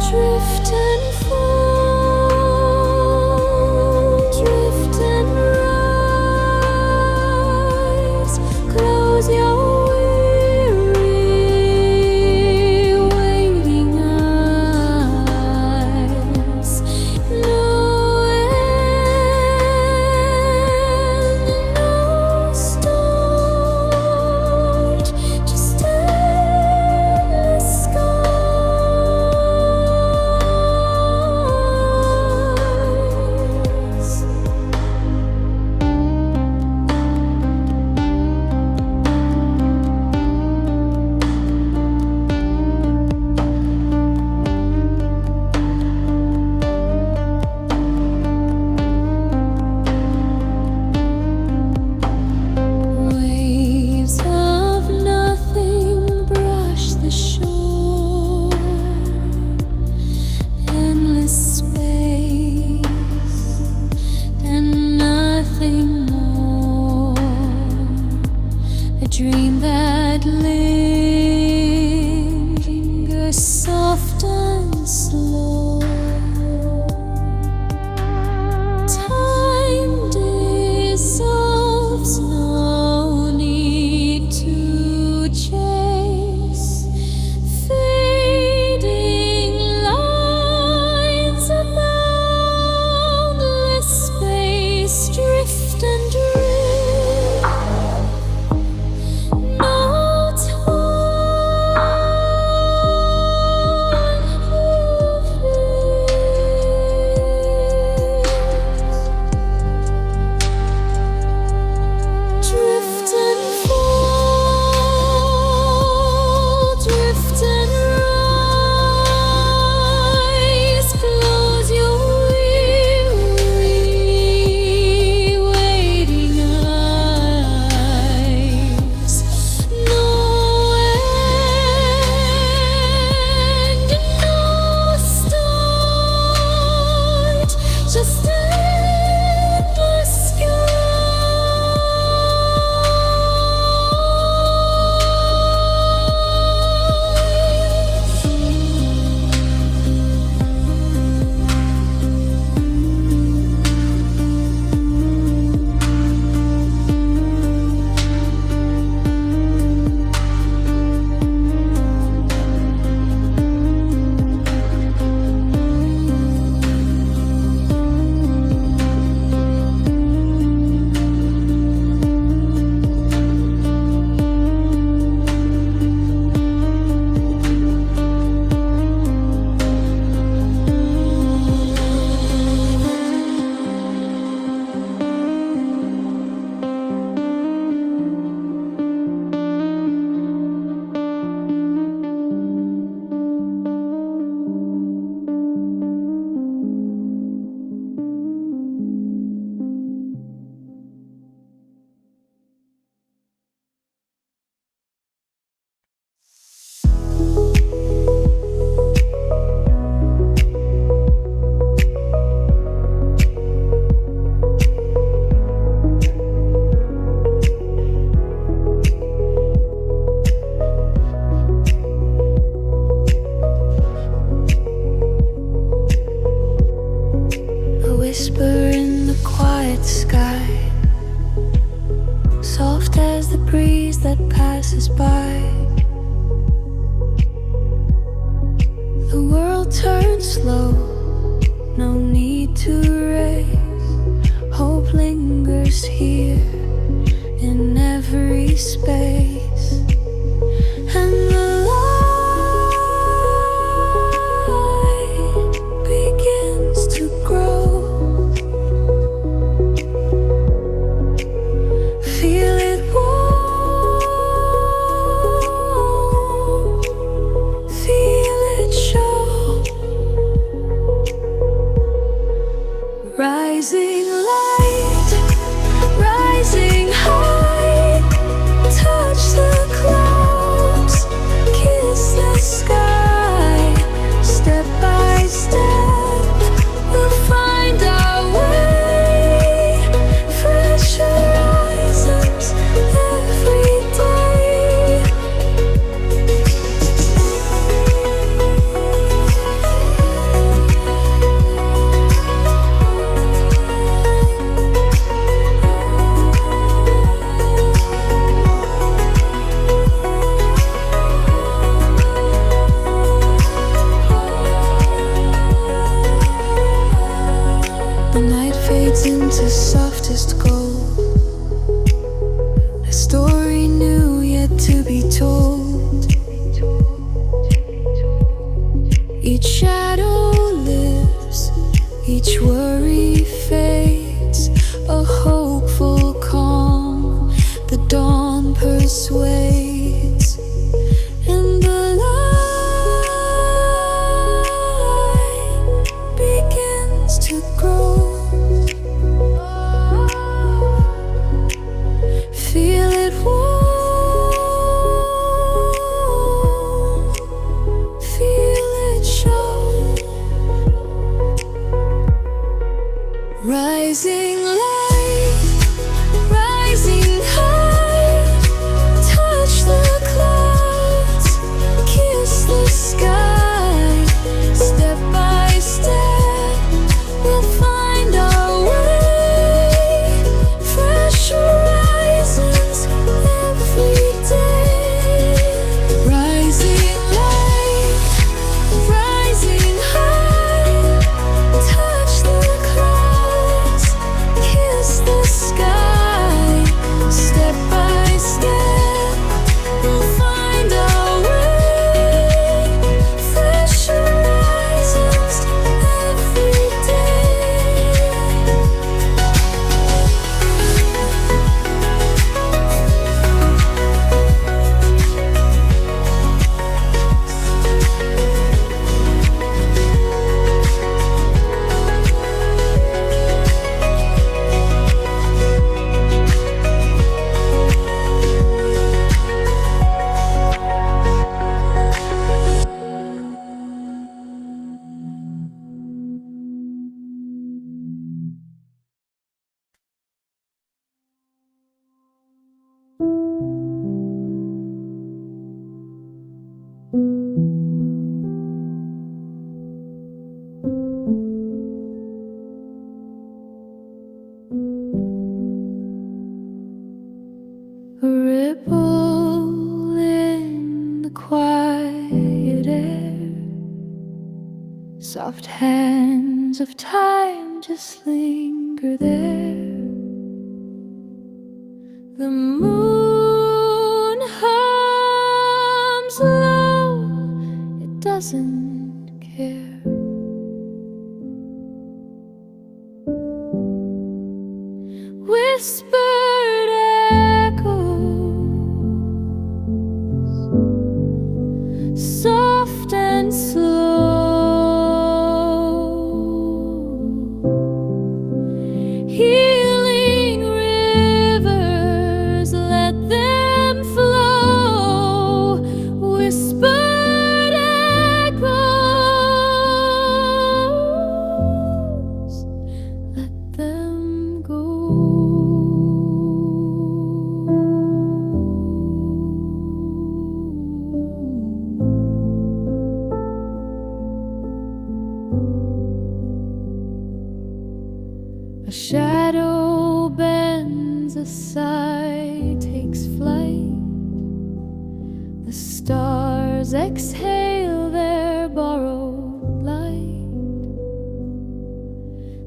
Drift and fall, drift and rise. Close your weary, waiting eyes. No end, no start, just endless skies. Waves of nothing brush the shore. Endless space and nothing more. A dream that lingers soft and slow. Time dissolves, no need to chase. Fading lines of boundless space, drift and drift. No drift and fall, drift and rise. Close your weary, waiting eyes. No end, no start, just endless skies. A whisper in the quiet sky, soft as the breeze that passes by. The world turns slow, no need to race. Hope lingers here in every space. And the light begins to grow. Feel it warm, feel it show. Rising light, rising high, touch Each shadow lifts, each worry fades, a hopeful calm, the dawn persuades, and the light begins to grow. Feel it warm, feel it show. Rising light, rising high, touch the clouds, kiss the sky. Step by step, we'll find our way. Fresh horizons every day. Rising light, rising high, touch the clouds, kiss the sky. Step by step, we'll find our way. Fresh horizons every day. A ripple in the quiet air, soft hands of time just linger there. The moon hums low, it doesn't care. Whispered echoes, soft and slow. Healing rivers, let them flow. Whispered echoes, let them go. A shadow bends aside, takes flight. The stars exhale their borrowed light.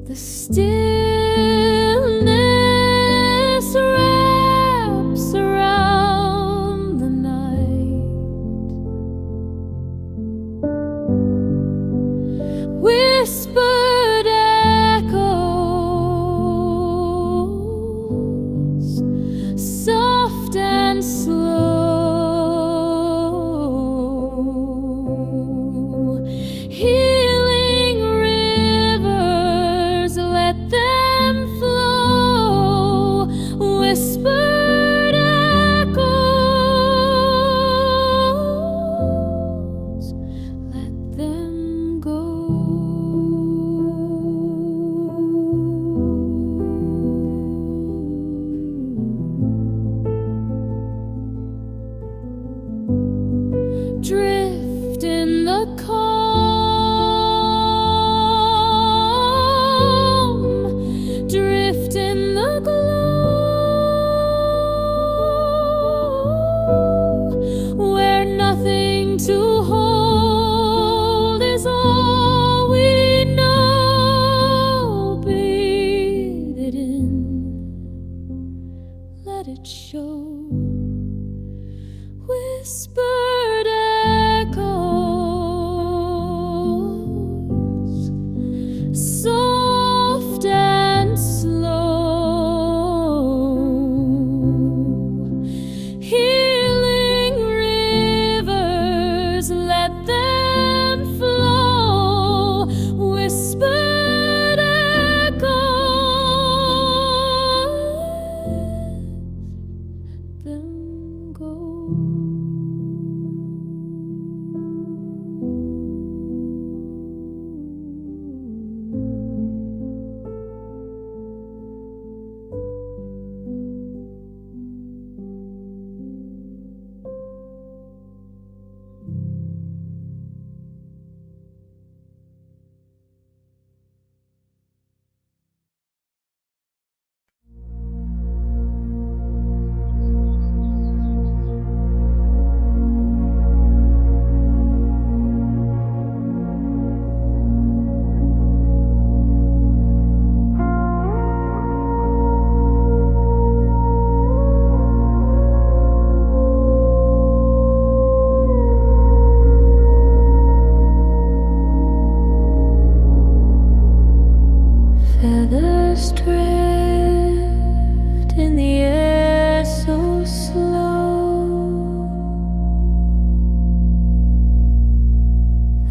The stillness wraps around the night. Whispered echoes, soft and slow. Healing rivers, let them flow. Whispered echoes, let them go.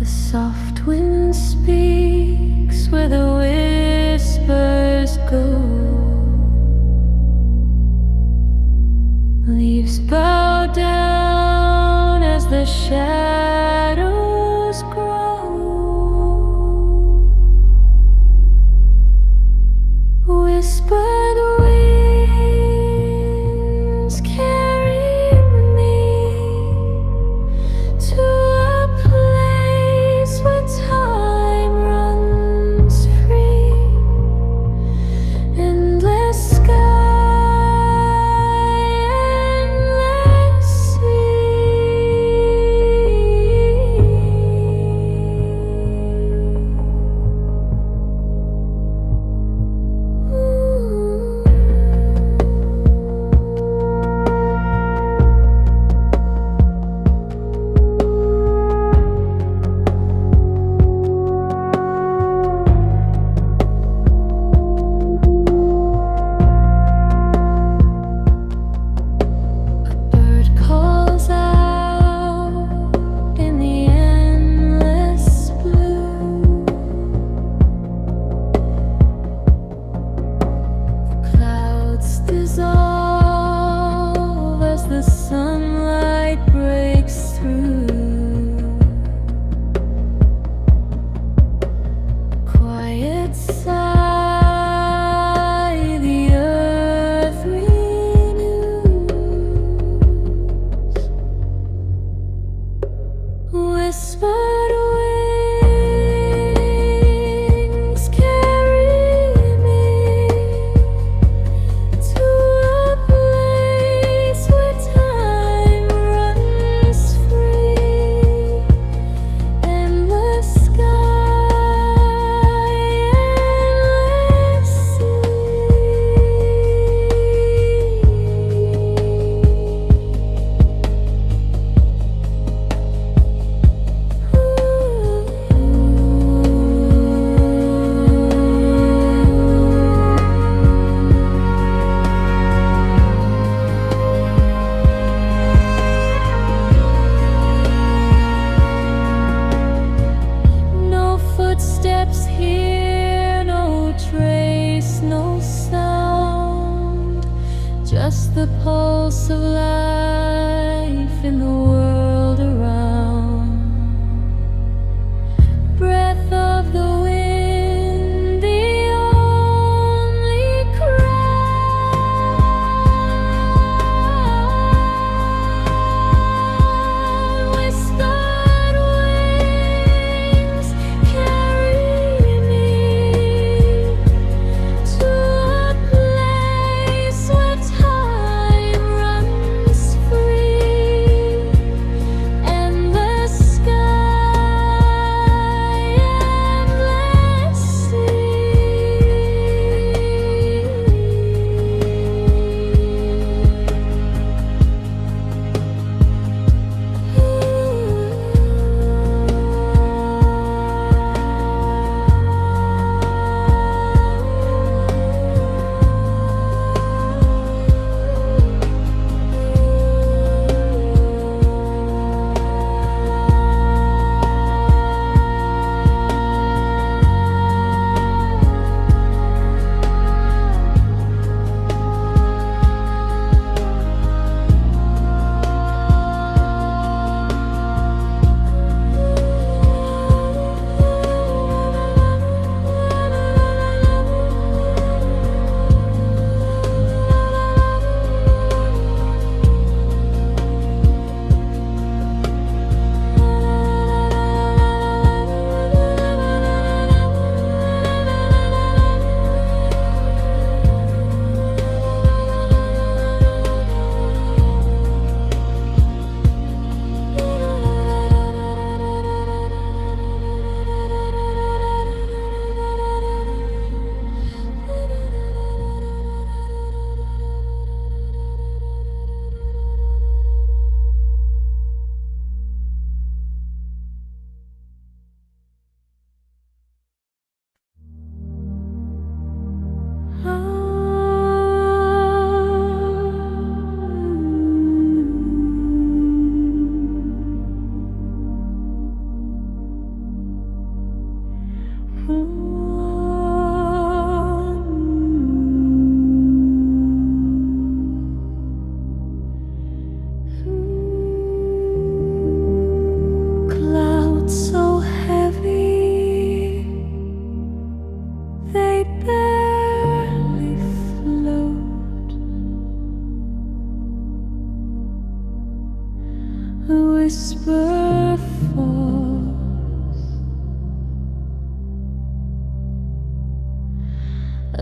The soft wind speaks where the whispers go. Leaves bow down as the shadows grow. Whispered winds carry me to a place where time runs free. Endless sky, endless dissolve as the sunlight breaks through. Quiet sigh, the earth renews. Whispered wings carry me to a place where time runs free. Endless sky, endless no footsteps here, no trace, no sound, just the pulse of life in the world around. Breath of the wind, the only cry. Whispered wings carry me to a place where time runs free.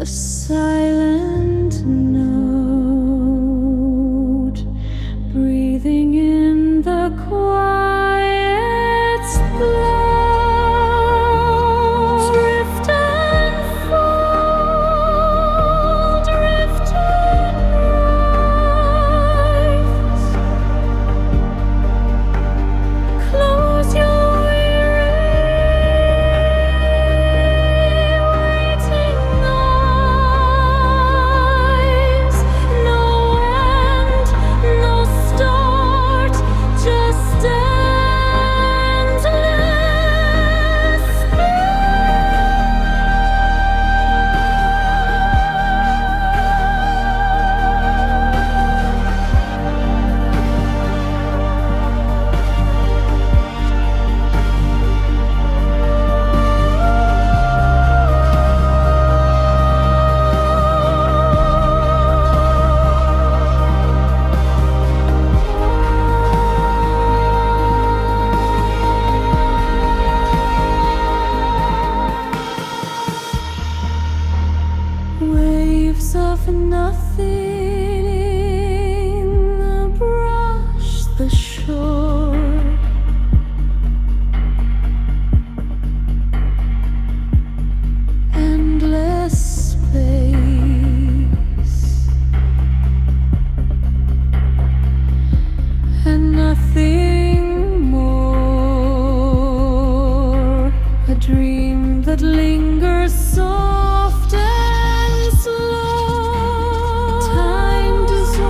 a silent note, breathing in the quiet splendor. Drift and fall, drift and rise. Close your waiting eyes. No end, no start, just endless waves of nothing brush the shore. Endless space and nothing more. A dream that lingers soft and slow. Time dissolves,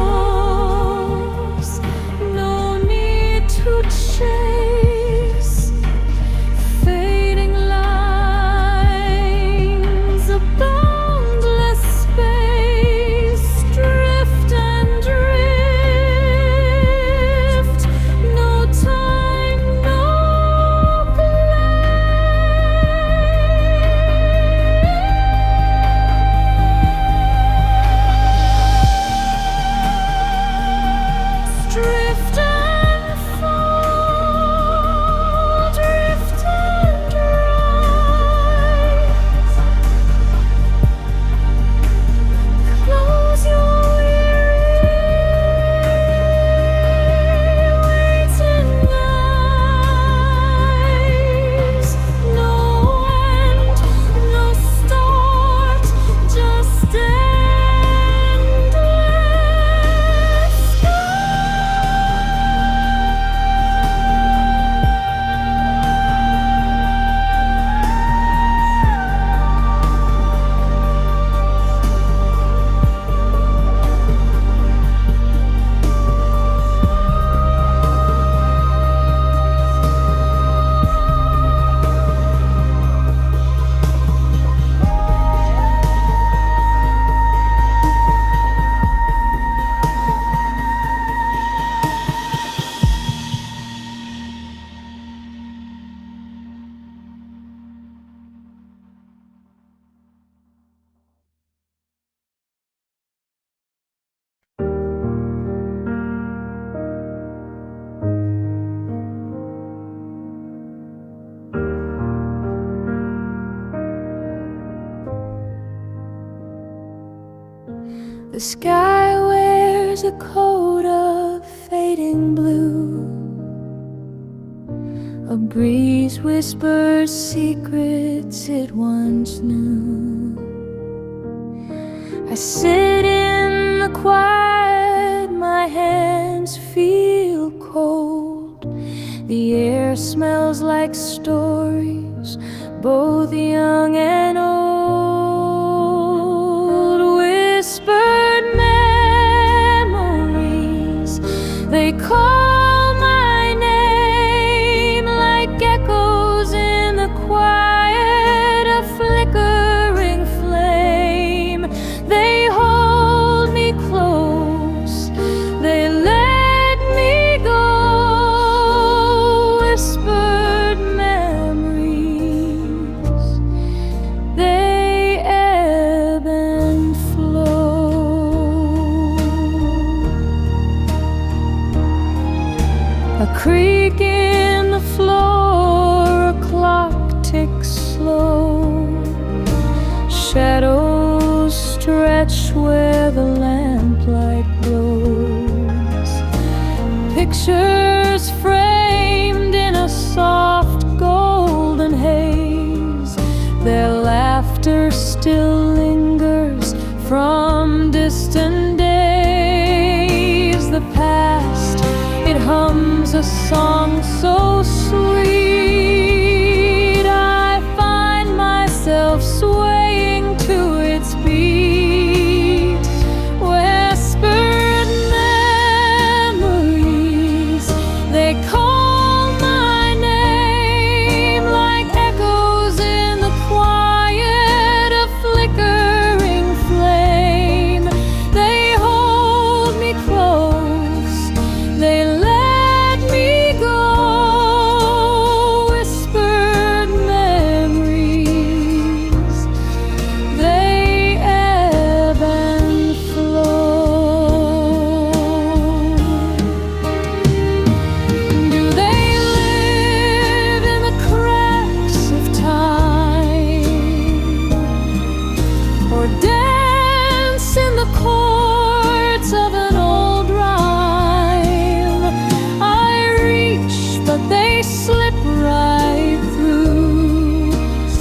no need to chase. Fading lines, a boundless space. Drift and drift, no time, no place. Drift and fall, drift and rise. Close your waiting eyes. No end, no start, just endless The sky wears a coat of fading blue. A breeze whispers secrets it once knew. I sit in the quiet, my hands feel cold. The air smells like stories, both young and old. Whispered memories, they call my name like echoes in the quiet, a flickering flame. They hold me close, they let me go. Whispered memories, they still lingers from distant days. The past, it hums a song so sweet. I find myself swaying to its beat. Whispered memories, they call my name like echoes in the quiet, a flickering flame. They hold me close, they let me go. Whispered memories, they ebb and flow. Do they live in the cracks of time, or dance in the chords of an old rhyme? I reach, but they slip right through,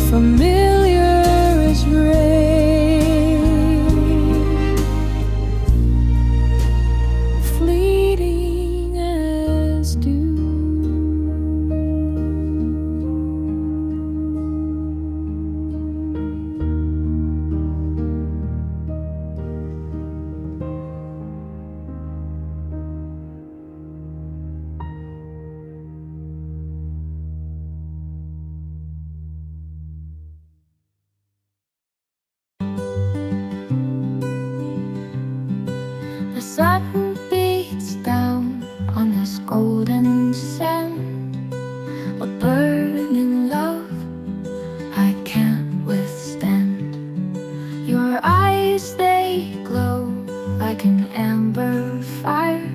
familiar as rain, fleeting as dew. The sun beats down on this golden sand, a burning love I can't withstand. Your eyes, they glow like an amber fire.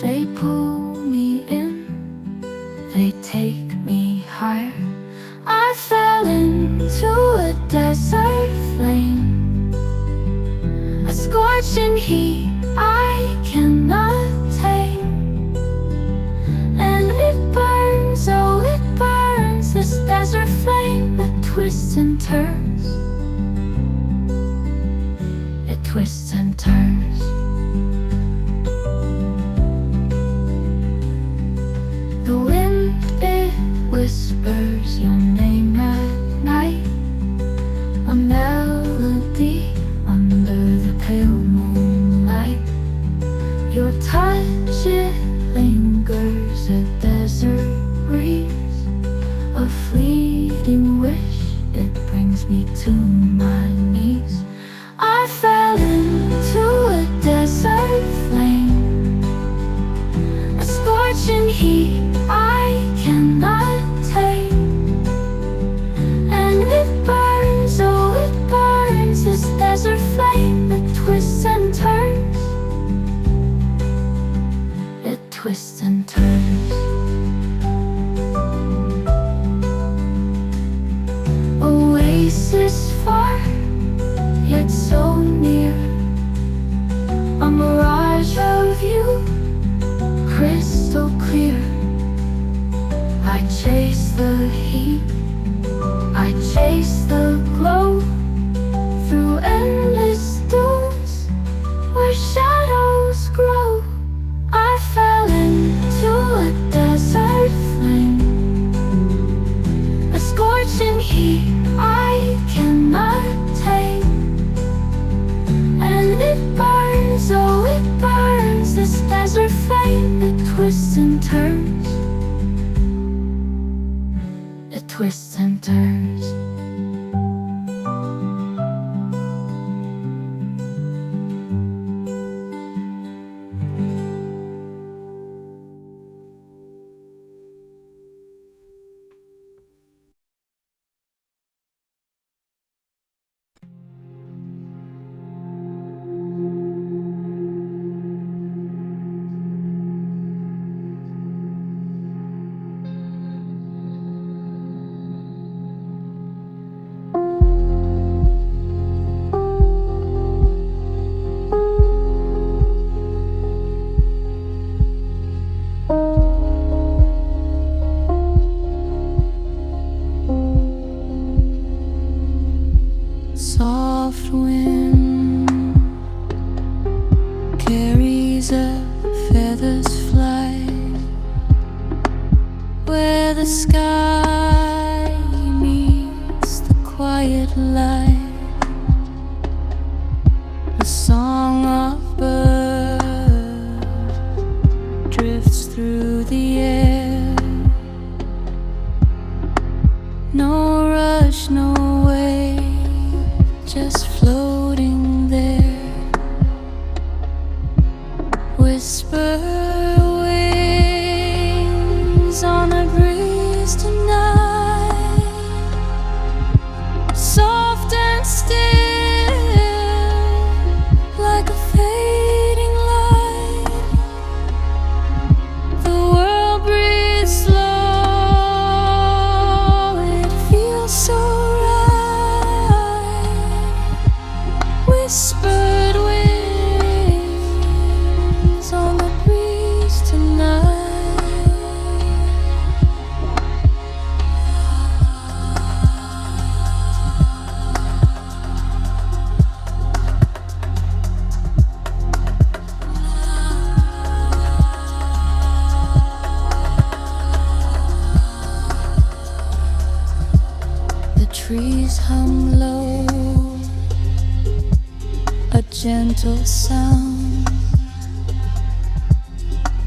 They pull me in, they take me higher. I fell into a desert flame, a scorching heat I cannot tame. And it burns, oh it burns, this desert flame. It twists and turns, it twists and turns. The wind, it whispers your name at night, a melody under the pale moonlight. Your touch, it lingers, a desert breeze, a fleeting wish, it brings me to my knees. I fell into a desert flame, a scorching heat I cannot tame. And it burns, oh it burns, this desert flame. It twists and turns, it twists and turns. Oasis far, yet so near, a mirage of you, crystal clear. I chase the heat, I chase the glow, through endless dunes where shadows grow. I fell into a desert flame, a scorching heat I cannot tame. And it burns, oh it burns, this desert flame. It twists and turns, it twists and turns. good light. The song of bird drifts through the air. No rush, no wave, just floating there. Whisper wings on a breeze tonight, soft and still, like a fading light. The world breathes slow, it feels so right. Whispered wings on the breeze tonight. The trees hum low, a gentle sound.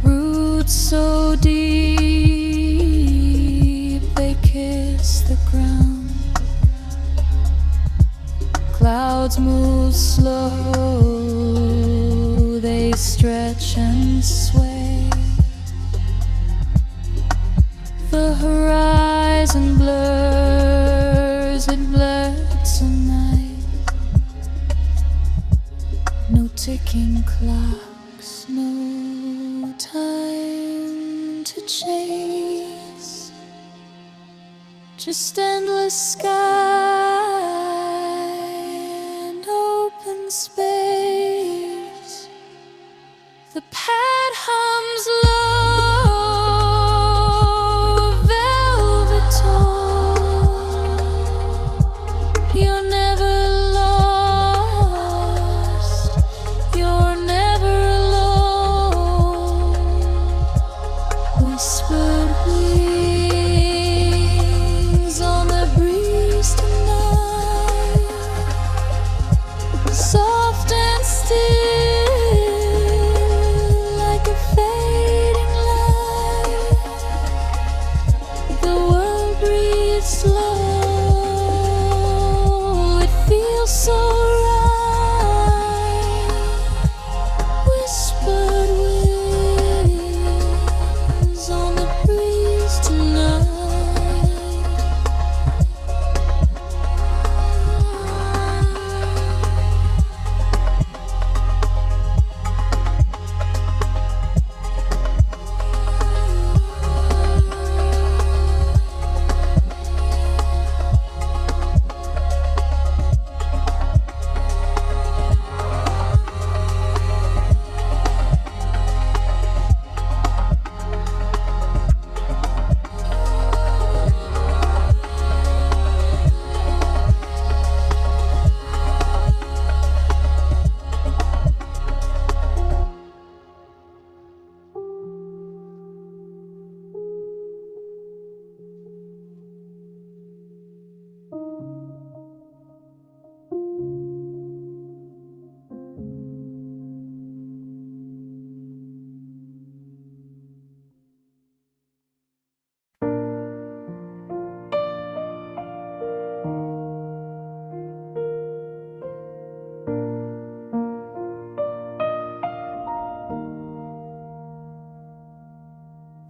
Roots so deep they kiss the ground. Clouds move slow, they stretch and sway. The horizon blurs, it blurs tonight. No ticking clocks, no time to chase, just endless sky and open space. The pad hums low, velvet tone. You're never lost, you're never alone. Whispered wings on the breeze tonight, soft and still, like a fading light. The world breathes slow, it feels so right. Whispered wings on the breeze tonight.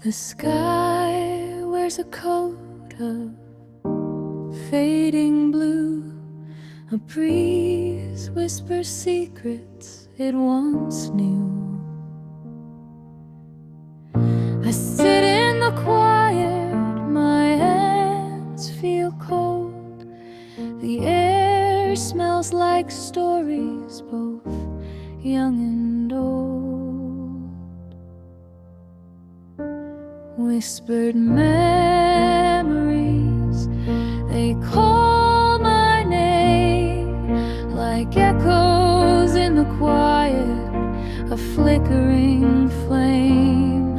The sky wears a coat of fading blue. A breeze whispers secrets it once knew. I sit in the quiet, my hands feel cold. The air smells like stories, both young and old. Whispered memories, they call my name like echoes in the quiet, a flickering flame.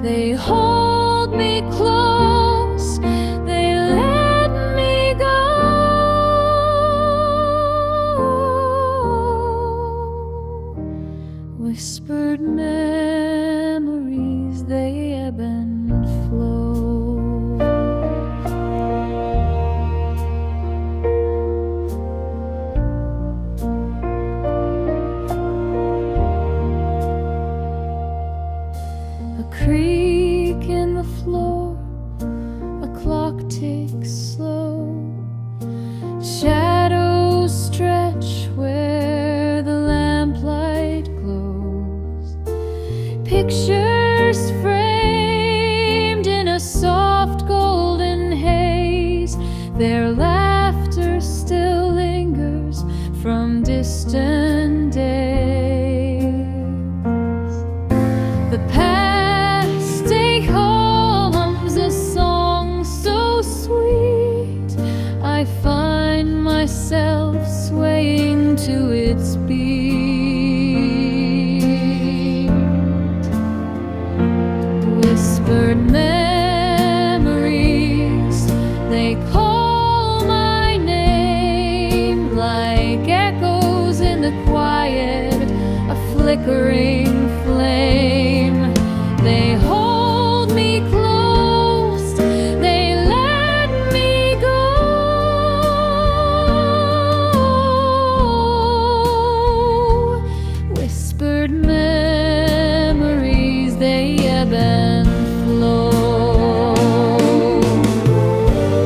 They hold me close, they let me go. music slow. Shadows stretch where the lamplight glows. Pictures framed in a soft golden haze. Their laughter still lingers from distant days. The past day hums a song so sweet. I find myself swaying to its beat. Whispered memories, they call my name like echoes in the quiet, a flickering flame. They hold me close, they let me go. Whispered memories, they ebb and flow.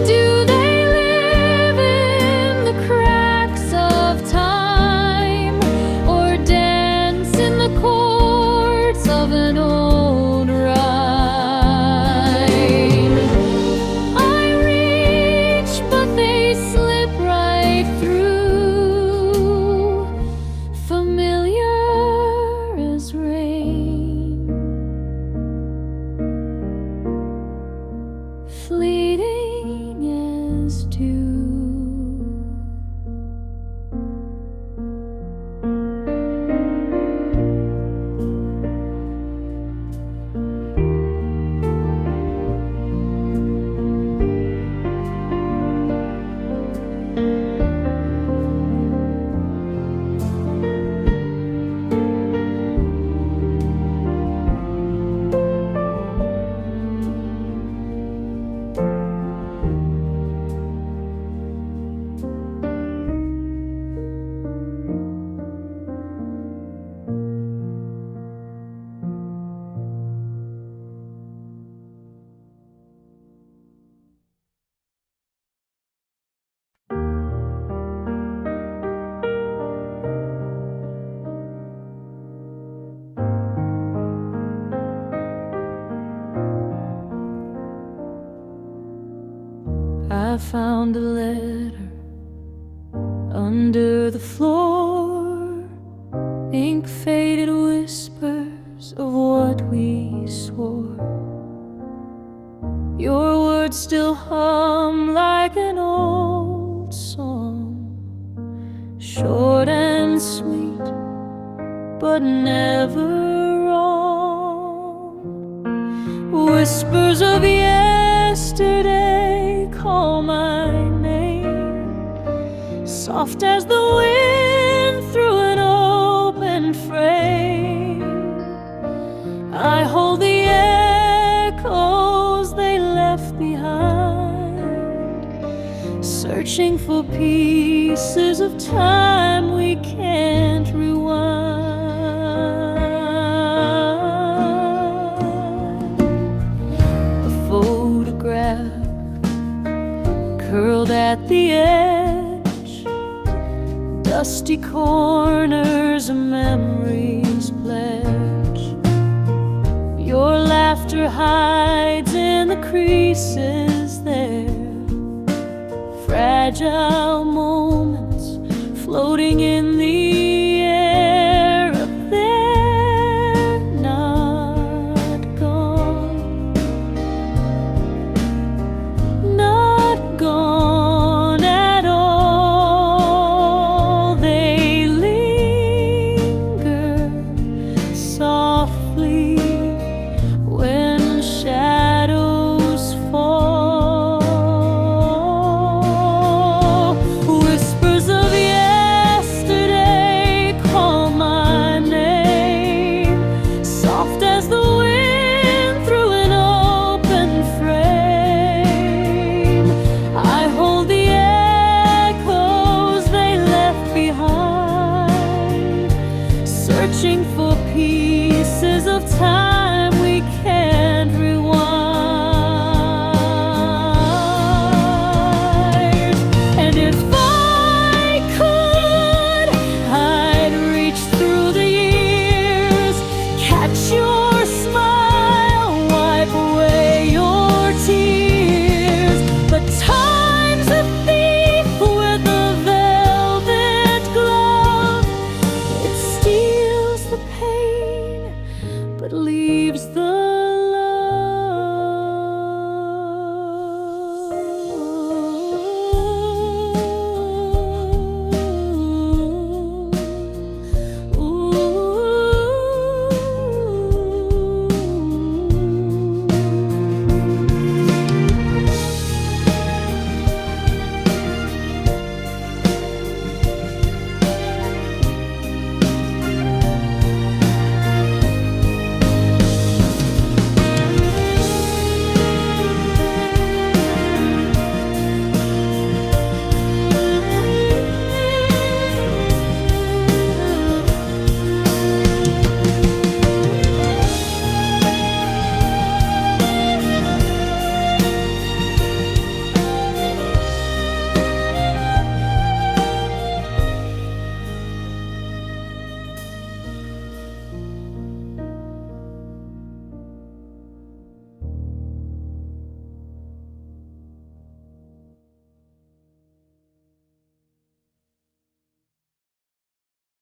Do they live in the cracks of time, or dance in the chords of an old rhyme? I reach, but they slip right through, familiar as rain, fleeting as dew. I found a letter under the floor, ink faded whispers of what we swore. Your words still hum like an old song, short and sweet, but never wrong. Whispers of yesterday call my name, soft as the wind through an open frame. I hold the echoes they left behind, searching for pieces of time we can't rewind. A photograph curled at the edge, dusty corners a memory's pledge. Your laughter hides in the creases there, fragile moments floating in